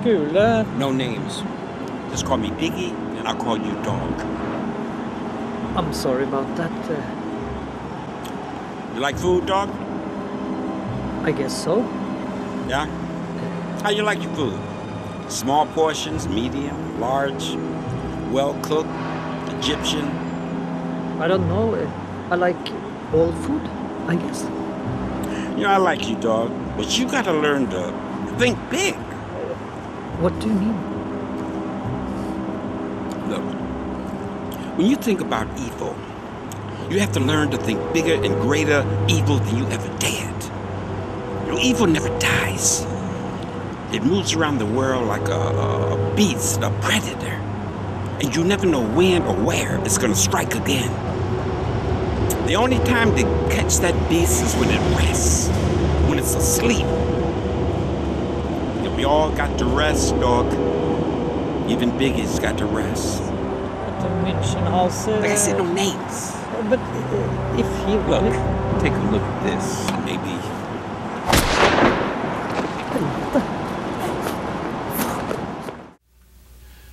skole. No names. Just call me Biggie, and I'll call you Dog. I'm sorry about that. You like food, Dog? I guess so. Yeah? How you like your food? Small portions, medium, large, well-cooked, Egyptian? I don't know. I like all food, I guess. You know, I like you, Dog, but you gotta learn to think big. What do you mean? Look, when you think about evil, you have to learn to think bigger and greater evil than you ever dared. You know, evil never dies. It moves around the world like a beast, a predator. And you never know when or where it's gonna strike again. The only time to catch that beast is when it rests, when it's asleep. And we all got to rest, Dog. Even Biggie's got to rest. But München has... Like I said, no names. But if he... Look, take a look at this, maybe.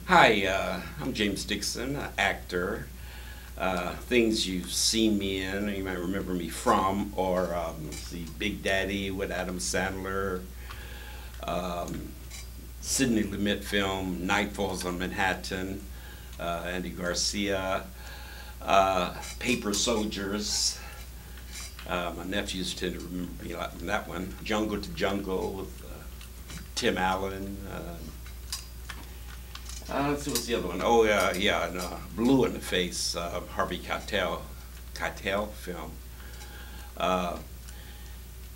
Hi, I'm James Dickson, actor. Things you've seen me in, you might remember me from, or see Big Daddy with Adam Sandler, Sidney Lumet film, Night Falls on Manhattan, Andy Garcia, Paper Soldiers. My nephews tend to remember me a lot from that one. Jungle to Jungle with Tim Allen. Let's see, what's the other one? Oh, yeah, and, Blue in the Face, Harvey Keitel film.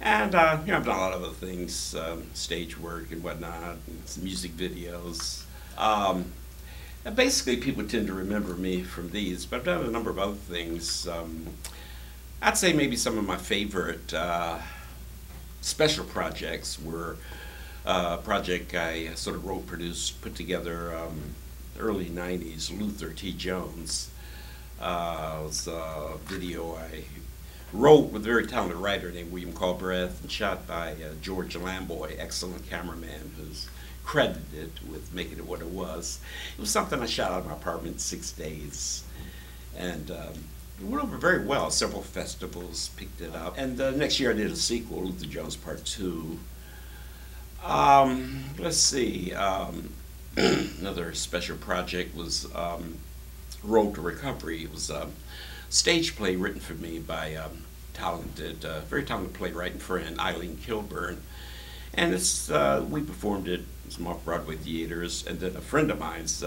And, you know, I've done a lot of other things, stage work and whatnot, and some music videos. And basically, people tend to remember me from these, but I've done a number of other things. I'd say maybe some of my favorite special projects were a project I sort of wrote, produced, put together early 90s, Luther T. Jones. It was a video I wrote with a very talented writer named William Culbreth and shot by George Lamboy, excellent cameraman who's credited with making it what it was. It was something I shot out of my apartment in 6 days. And it went over very well. Several festivals picked it up. And next year I did a sequel, Luther Jones Part 2. Let's see, another special project was Road to Recovery. It was a stage play written for me by very talented playwright and friend, Eileen Kilburn. And it's, we performed it in some off-Broadway theaters, and then a friend of mine's,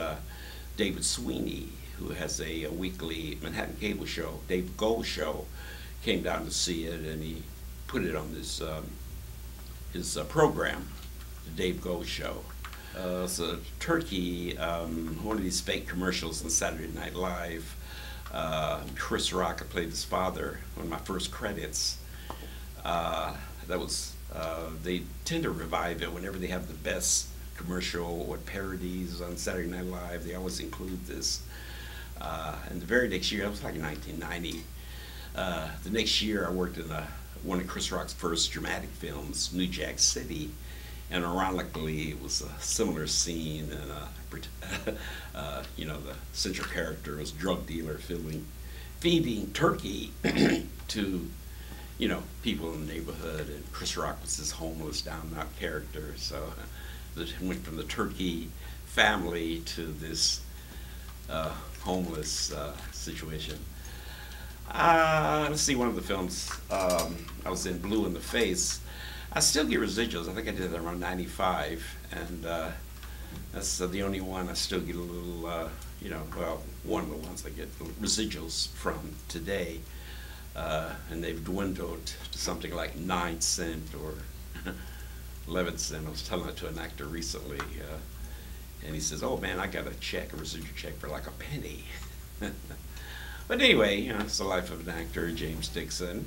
David Sweeney, who has a weekly Manhattan cable show, Dave Gold Show, came down to see it, and he put it on this, his program, the Dave Gold Show. It's a turkey, one of these fake commercials on Saturday Night Live. Chris Rock, I played his father, one of my first credits. That was, they tend to revive it whenever they have the best commercial or parodies on Saturday Night Live. They always include this. And the very next year, that was like 1990. The next year I worked in one of Chris Rock's first dramatic films, New Jack City. And ironically, it was a similar scene, and you know, the central character was a drug dealer feeding turkey to, you know, people in the neighborhood, and Chris Rock was this homeless, down-and-out character. So it went from the turkey family to this homeless situation. Let's see, one of the films I was in, Blue in the Face. I still get residuals. I think I did that around 95, and that's the only one I still get a little, you know, well, one of the ones I get residuals from today, and they've dwindled to something like 9 cents or 11 cents. I was telling it to an actor recently, and he says, "Oh man, I got a residual check for like a penny." But anyway, you know, it's the life of an actor, James Dickson.